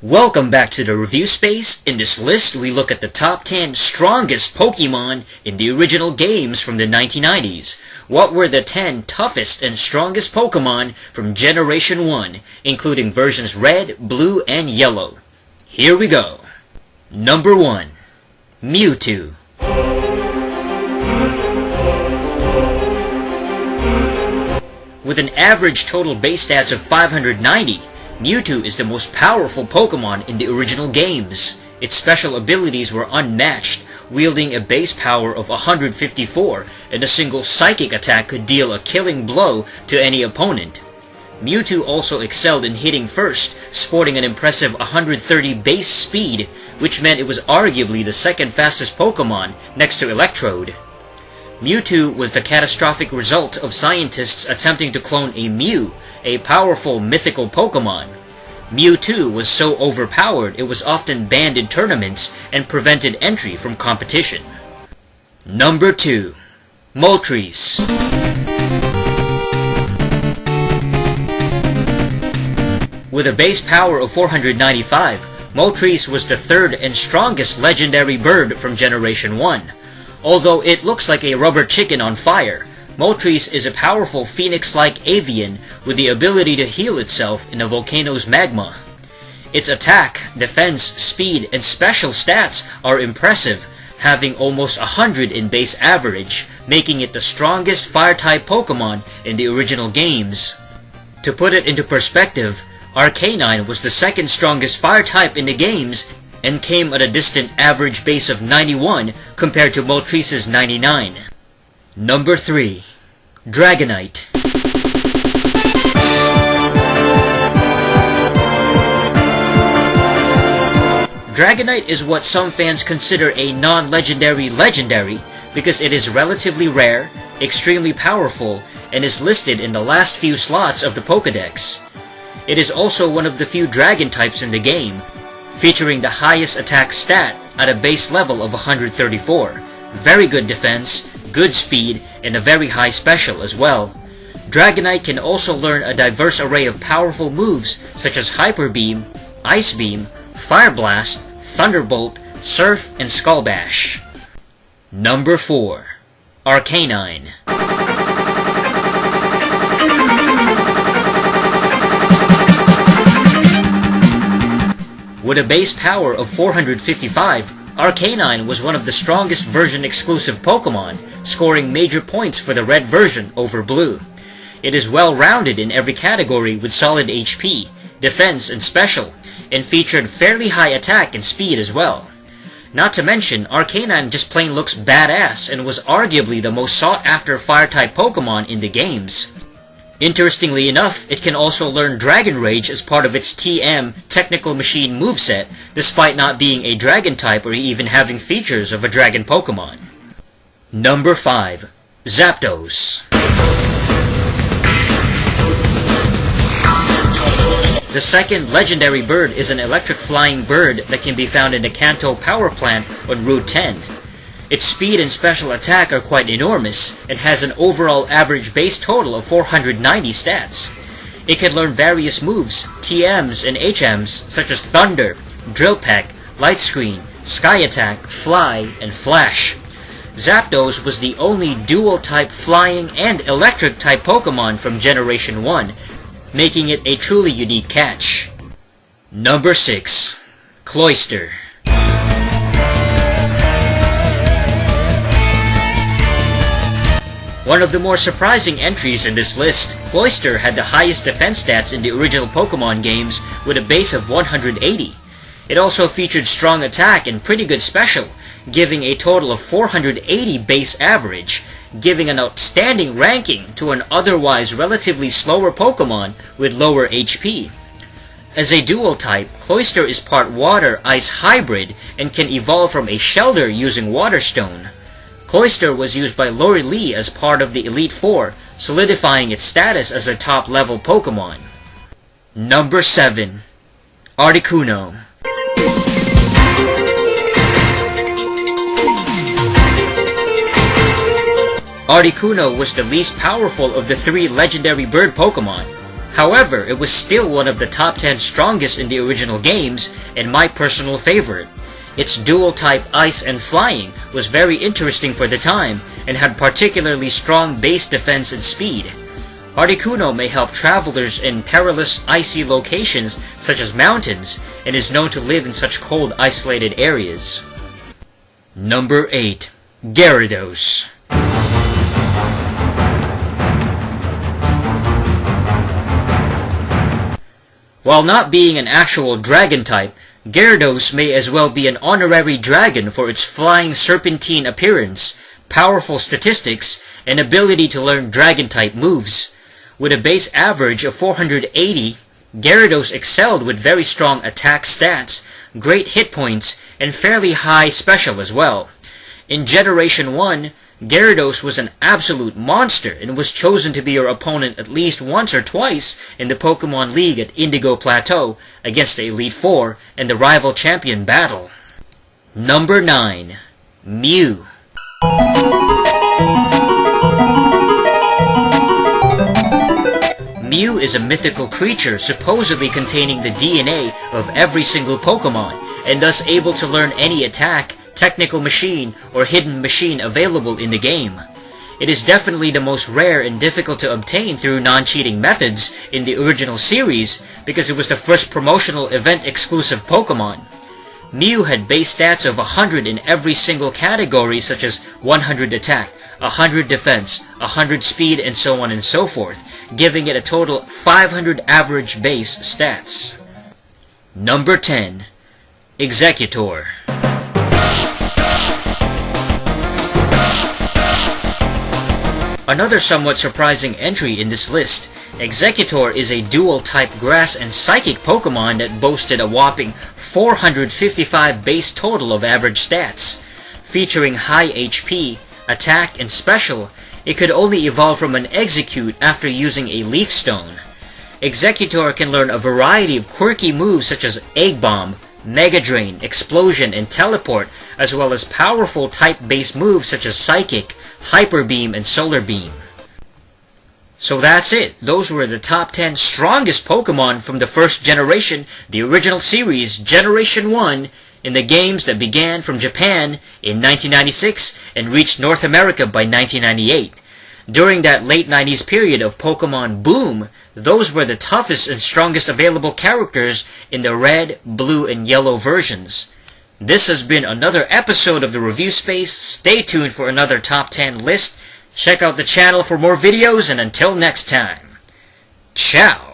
Welcome back to the review space. In this list, we look at the top 10 strongest Pokemon in the original games from the 1990s. What were the 10 toughest and strongest Pokemon from Generation 1, including versions Red, Blue, and Yellow? Here we go. Number 1. Mewtwo. With an average total base stats of 590, Mewtwo is the most powerful Pokemon in the original games. Its special abilities were unmatched, wielding a base power of 154, and a single psychic attack could deal a killing blow to any opponent. Mewtwo also excelled in hitting first, sporting an impressive 130 base speed, which meant it was arguably the second fastest Pokemon next to Electrode. Mewtwo was the catastrophic result of scientists attempting to clone a Mew, a powerful mythical Pokemon. Mewtwo was so overpowered it was often banned in tournaments and prevented entry from competition. Number 2. Moltres. With a base power of 495, Moltres was the third and strongest legendary bird from Generation 1. Although it looks like a rubber chicken on fire, Moltres is a powerful phoenix-like avian with the ability to heal itself in a volcano's magma. Its attack, defense, speed, and special stats are impressive, having almost 100 in base average, making it the strongest fire-type Pokemon in the original games. To put it into perspective, Arcanine was the second strongest fire-type in the games and came at a distant average base of 91 compared to Moltres' 99. Number 3. Dragonite. Dragonite is what some fans consider a non-legendary legendary because it is relatively rare, extremely powerful, and is listed in the last few slots of the Pokédex. It is also one of the few dragon types in the game, featuring the highest attack stat at a base level of 134, very good defense, good speed, and a very high special as well. Dragonite can also learn a diverse array of powerful moves such as Hyper Beam, Ice Beam, Fire Blast, Thunderbolt, Surf, and Skull Bash. Number 4. Arcanine. With a base power of 455, Arcanine was one of the strongest version-exclusive Pokemon, scoring major points for the red version over blue. It is well-rounded in every category with solid HP, defense, and special, and featured fairly high attack and speed as well. Not to mention, Arcanine just plain looks badass and was arguably the most sought-after fire-type Pokemon in the games. Interestingly enough, it can also learn Dragon Rage as part of its TM Technical Machine moveset, despite not being a dragon type or even having features of a dragon Pokemon. Number 5. Zapdos. The second legendary bird is an electric flying bird that can be found in the Kanto Power Plant on Route 10. Its speed and special attack are quite enormous, and has an overall average base total of 490 stats. It can learn various moves, TMs and HMs, such as Thunder, Drill Peck, Light Screen, Sky Attack, Fly, and Flash. Zapdos was the only dual-type flying and electric-type Pokemon from Generation 1, making it a truly unique catch. Number 6. Cloyster. One of the more surprising entries in this list, Cloyster had the highest defense stats in the original Pokemon games with a base of 180. It also featured strong attack and pretty good special, giving a total of 480 base average, giving an outstanding ranking to an otherwise relatively slower Pokemon with lower HP. As a dual type, Cloyster is part water-ice hybrid and can evolve from a Shelder using Water Stone. Cloyster was used by Lori Lee as part of the Elite Four, solidifying its status as a top-level Pokemon. Number 7. Articuno. Articuno was the least powerful of the three legendary bird Pokemon. However, it was still one of the top 10 strongest in the original games and my personal favorite. Its dual-type Ice and Flying was very interesting for the time and had particularly strong base defense and speed. Articuno may help travelers in perilous icy locations such as mountains and is known to live in such cold isolated areas. Number 8. Gyarados. While not being an actual dragon type, Gyarados may as well be an honorary dragon for its flying serpentine appearance, powerful statistics, and ability to learn dragon-type moves. With a base average of 480, Gyarados excelled with very strong attack stats, great hit points, and fairly high special as well. In Generation 1, Gyarados was an absolute monster and was chosen to be your opponent at least once or twice in the Pokemon League at Indigo Plateau against the Elite Four and the rival champion battle. Number 9. Mew. Mew is a mythical creature supposedly containing the DNA of every single Pokemon, and thus able to learn any attack, technical machine, or hidden machine available in the game. It is definitely the most rare and difficult to obtain through non-cheating methods in the original series because it was the first promotional event-exclusive Pokemon. Mew had base stats of 100 in every single category such as 100 attack, 100 defense, 100 speed, and so on and so forth, giving it a total 500 average base stats. Number 10. Exeggutor. Another somewhat surprising entry in this list, Exeggutor is a dual-type grass and psychic Pokemon that boasted a whopping 455 base total of average stats. Featuring high HP, attack, and special, it could only evolve from an Execute after using a Leaf Stone. Exeggutor can learn a variety of quirky moves such as Egg Bomb, Mega Drain, Explosion, and Teleport, as well as powerful type-based moves such as Psychic, Hyper Beam, and Solar Beam. So that's it. Those were the top 10 strongest Pokemon from the first generation, the original series, Generation 1, in the games that began from Japan in 1996 and reached North America by 1998. During that late 90s period of Pokemon boom, those were the toughest and strongest available characters in the red, blue, and yellow versions. This has been another episode of the Review Space. Stay tuned for another top 10 list. Check out the channel for more videos, and until next time, ciao!